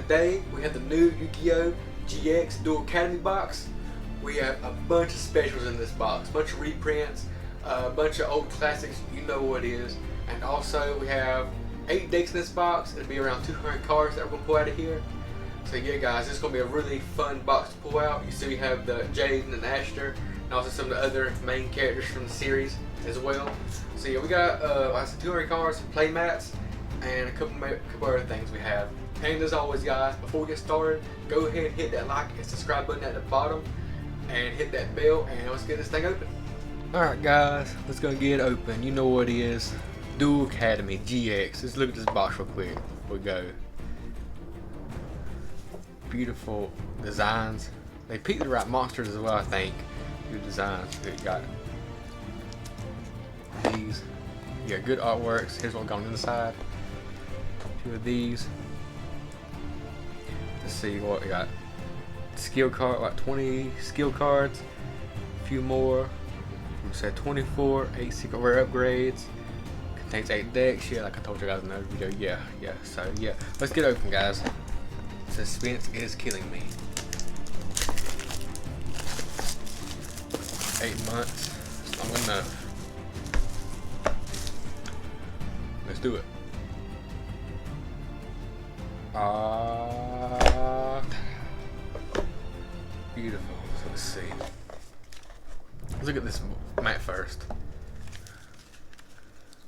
today we have the new Yugioh GX Duel Academy box. We have a bunch of specials in this box, a bunch of reprints, a bunch of old classics, you know what it is. And also we have 8 decks in this box. It'll be around 200 cards that we're gonna pull out of here. So yeah guys, this is gonna be a really fun box to pull out. You see we have the Jaden and Asher, and also some of the other main characters from the series as well. So yeah, we got like I said, 200 cards, some play mats, and a couple other things we have. And as always guys, before we get started, go ahead and hit that like and subscribe button at the bottom and hit that bell, and let's get this thing open. Alright guys, let's go get it open. You know what it is. Duel Academy GX. Let's look at this box real quick. Here we go. Beautiful designs. They picked the right monsters as well, I think. Good designs. Good, got these. You got good artworks. Here's what going inside. 2 of these. Let's see what we got. Skill card, like 20 skill cards. A few more. We said 24. 8 secret rare upgrades. Contains 8 decks. Yeah, like I told you guys in another video. Yeah. So yeah, let's get open, guys. Suspense is killing me. 8 months. It's long enough. Let's do it. Beautiful. So let's see. Let's look at this mat first.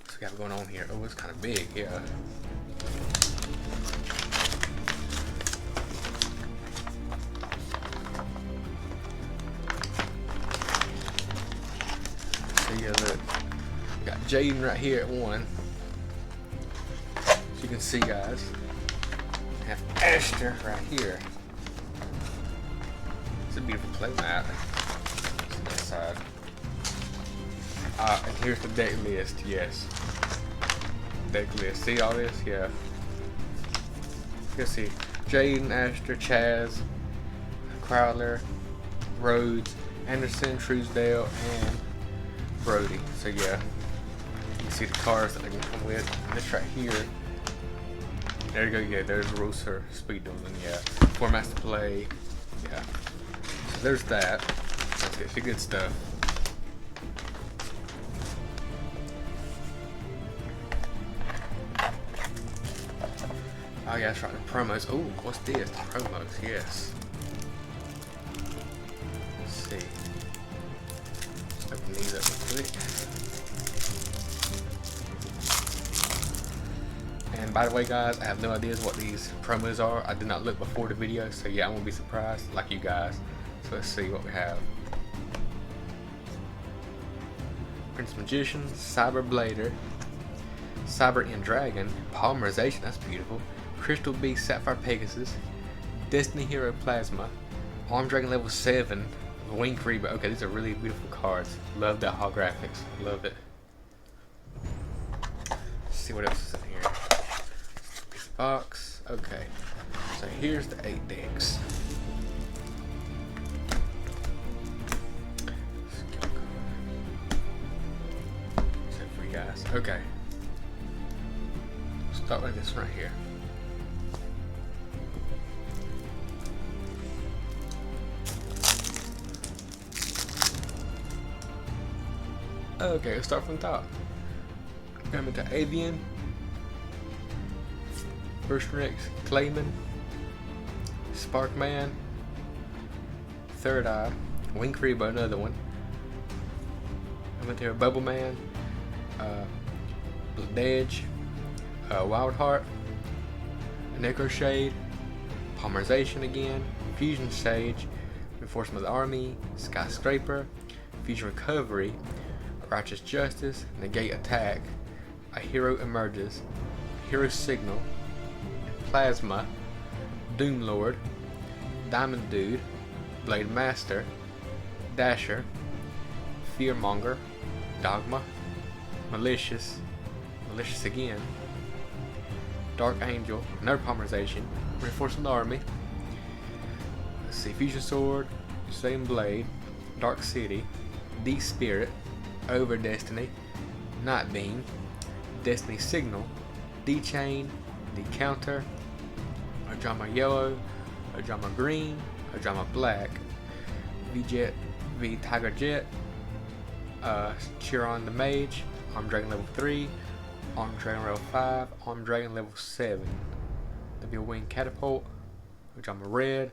What's we got going on here? Oh, it's kind of big. Yeah. Yeah, look, we got Jaden right here at 1. So you can see, guys, we have Asher right here. It's a beautiful play mat. That side. And here's the deck list. Yes, deck list. See all this? Yeah. You can see Jaden, Asher, Chaz, Crowler, Rhodes, Anderson, Truesdale, and Brody. So yeah, you can see the cards that they can come with. And this right here, there you go. Yeah, there's Rooster, Speed Dueling. Yeah, formats to play. Yeah, so there's that. Let's get the good stuff. Oh yeah, that's right. The promos. Oh, what's this? The promos. Yes. Let's see. Open these up real quick. And by the way guys, I have no idea what these promos are. I did not look before the video, so yeah, I won't be surprised like you guys. So let's see what we have. Prince Magician, Cyber Blader, Cyber End Dragon, Polymerization, that's beautiful, Crystal Beast, Sapphire Pegasus, Destiny Hero Plasma, Arm Dragon level 7, Wing Reba. Okay, these are really beautiful cards. Love the holographics. Love it. Let's see what else is in here. Piece of box. Okay. So here's the 8 decks. So for you guys. Okay. Start with this right here. Okay, let's start from the top. Coming to Avian, Berserk, Clayman, Sparkman, Third Eye, Wing Reba, another one. Coming to Bubble Man, Edge, Wild Heart, Necro Shade, Polymerization again, Fusion Sage, Reinforcement of the Army, Skyscraper, Fusion Recovery, Righteous Justice, Negate Attack, A Hero Emerges, Hero Signal, Plasma, Doom Lord, Diamond Dude, Blade Master, Dasher, Fearmonger, Dogma, Malicious again, Dark Angel, another Polymerization, Reinforcement Army, let's see, Fusion Sword, Same Blade, Dark City, D-Spirit, Over Destiny, Night Beam, Destiny Signal, D-Chain, D-Counter, Ojama Yellow, Ojama Green, Ojama Black, V-Jet V Tiger Jet, Chiron the Mage, Armed Dragon level 3, Armed Dragon level 5, Armed Dragon level 7, W Wing Catapult, Ojama Red,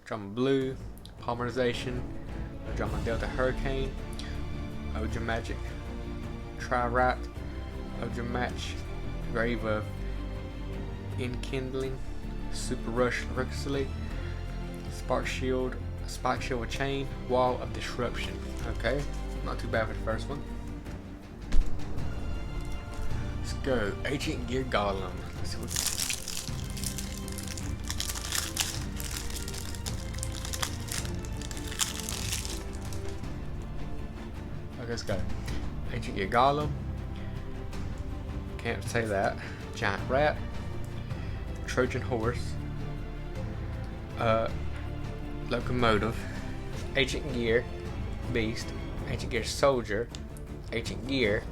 Ojama Blue, Polymerization, Ojama Delta Hurricane, Ojama Magic, Tri-Rat, Ojama Match, Grave of Enkindling, Super Rush Recklessly, Spike Shield with Chain, Wall of Disruption. Okay, not too bad for the first one. Let's go. Ancient Gear Golem. Let's see what. Okay, let's go. Ancient Gear Golem. Can't say that. Giant Rat. Trojan Horse. Locomotive. Ancient Gear Beast. Ancient Gear Soldier. Ancient Gear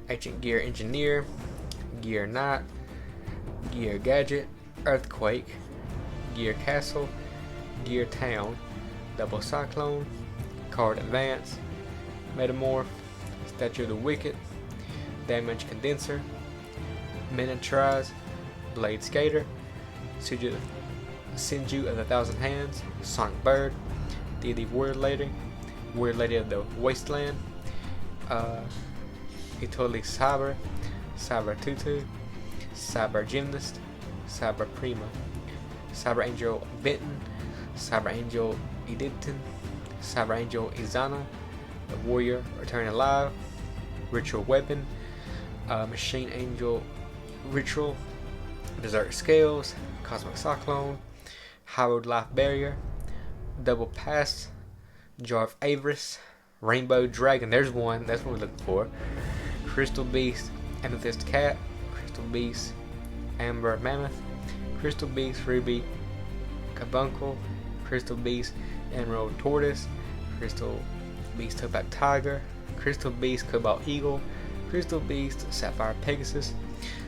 Engineer. Gear Knight. Gear Gadget. Earthquake. Gear Castle. Gear Town. Double Cyclone. Card Advance. Metamorph. Statue of the Wicked. Damage Condenser. Miniaturize. Blade Skater. Sinju of the Thousand Hands. Sonic Bird. Deity Word Lady of the Wasteland. Totally Cyber. Cyber Tutu. Cyber Gymnast. Cyber Prima. Cyber Angel Benton. Cyber Angel Edipton. Cyber Angel Izana. The Warrior Returning Alive. Ritual Weapon. Machine Angel Ritual. Desert Scales. Cosmic Cyclone. Hallowed Life Barrier. Double Pass. Jar of Avarice. Rainbow Dragon. There's one. That's what we're looking for. Crystal Beast. Amethyst Cat. Crystal Beast. Amber Mammoth. Crystal Beast. Ruby Carbuncle. Crystal Beast. Emerald Tortoise. Crystal Beast Topaz Tiger. Crystal Beast Cobalt Eagle. Crystal Beast Sapphire Pegasus.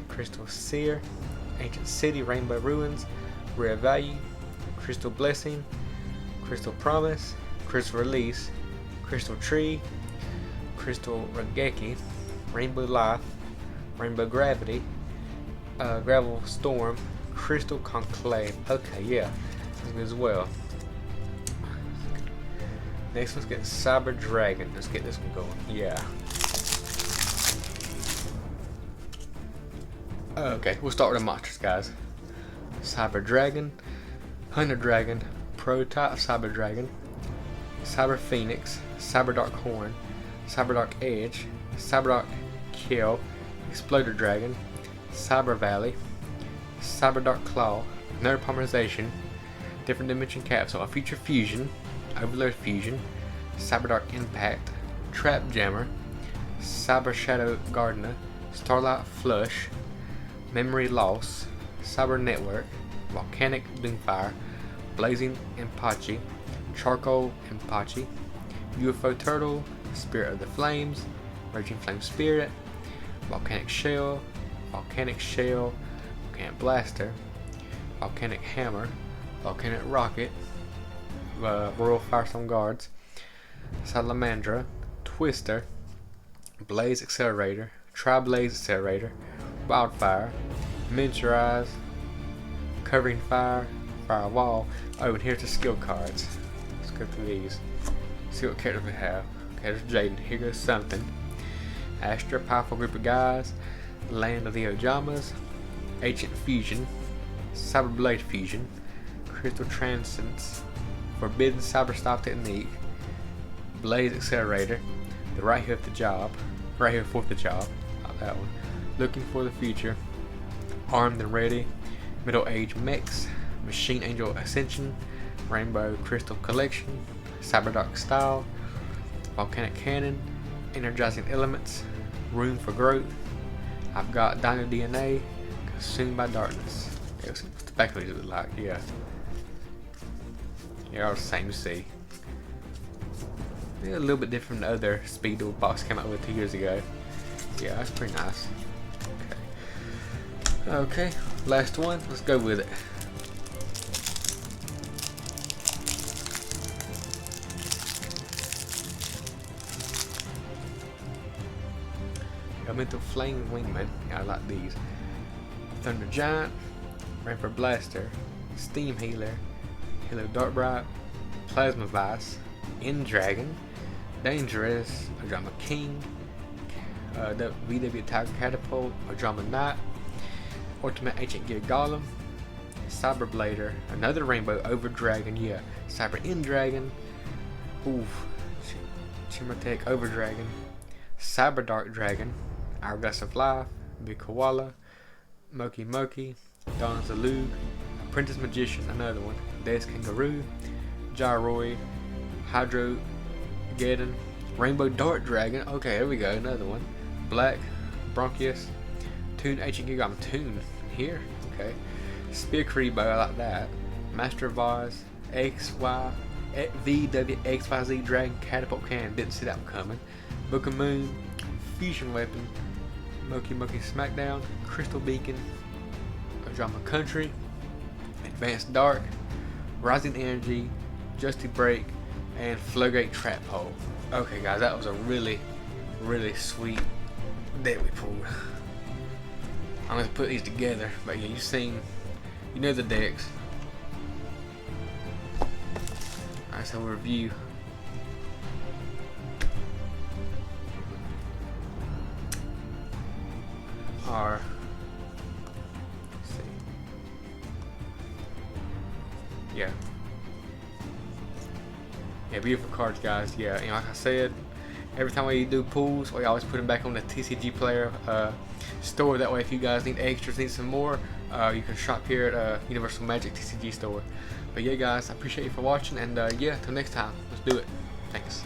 Crystal Seer. Ancient City Rainbow Ruins. Rare Value. Crystal Blessing. Crystal Promise. Crystal Release. Crystal Tree. Crystal Rageki. Rainbow Life. Rainbow Gravity. Gravel Storm. Crystal Conclave. Okay, yeah, that's good as well. Next, let's get Cyber Dragon. Let's get this one going. Yeah. Okay, we'll start with the monsters, guys. Cyber Dragon, Hunter Dragon, Prototype Cyber Dragon, Cyber Phoenix, Cyber Dark Horn, Cyber Dark Edge, Cyber Dark Kill, Exploder Dragon, Cyber Valley, Cyber Dark Claw, Nerd Polymerization, Different Dimension Capsule, a Future Fusion, Overload Fusion, Cyber Dark Impact, Trap Jammer, Cyber Shadow Gardener, Starlight Flush, Memory Loss, Cyber Network, Volcanic Doomfire, Blazing Empachi, Charcoal Empachi, UFO Turtle, Spirit of the Flames, Raging Flame Spirit, Volcanic Shell, Volcanic Blaster, Volcanic Hammer, Volcanic Rocket, Royal Firestone Guards, Salamandra, Twister, Blaze Accelerator, Tri-Blaze Accelerator, Wildfire, Miniaturize, Covering Fire, Firewall. Oh, and here's the skill cards. Let's go through these. See what characters we have. Okay, there's Jaden. Here goes something. Astra, Powerful Group of Guys, Land of the Ojamas, Ancient Fusion, Cyber Blade Fusion, Crystal Transcendence, Forbidden Cyber Style Technique, Blaze Accelerator, the Right Here for the Job, not that one, Looking for the Future, Armed and Ready, Middle Age Mix, Machine Angel Ascension, Rainbow Crystal Collection, Cyber Dark Style, Volcanic Cannon, Energizing Elements, Room for Growth, I've got Dino DNA, Consumed by Darkness. Yeah, what's the back of these look like? Yeah. They're all the same to see. They're a little bit different than the other Speed Duel box came out with 2 years ago. Yeah, that's pretty nice. Okay, last one. Let's go with it. Elemental Flame Wingman. Yeah, I like these. Thunder Giant, Rainbow Blaster, Steam Healer, Halo Darkbright, Plasma Vice, End Dragon, Dangerous, Drama King, the VW Tiger Catapult, Drama Knight, Ultimate Ancient Gear Golem, Cyber Blader, another Rainbow Over Dragon, yeah, Cyber End Dragon, oof, Chimatech Over Dragon, Cyber Dark Dragon, Hourglass of Life, Big Koala, Moki Moki, Dawn Zalug, Apprentice Magician, another one, Death Kangaroo, Gyroid, Hydro Geddon, Rainbow Dart Dragon, okay, there we go, another one, Black, Bronchius, Toon Ancient Gear Golem, Toon, here, okay, Spear Karibo, I like that, Master of Oz, XY, VWXYZ Dragon Catapult Cannon, didn't see that one coming, Book of Moon, Fusion Weapon, Moki Moki Smackdown, Crystal Beacon, Drama Country, Advanced Dark, Rising Energy, Justy Break, and Flowgate Trap Hole. Okay guys, that was a really sweet deck we pulled. I'm going to put these together, but yeah, you know the decks. Alright, so we'll review. Let's see. Yeah, beautiful cards, guys. Yeah, like I said, every time we do pulls, we always put them back on the TCG Player store. That way, if you guys need extras, need some more, you can shop here at Universal Magic TCG store. But yeah, guys, I appreciate you for watching, and yeah, till next time, let's do it. Thanks.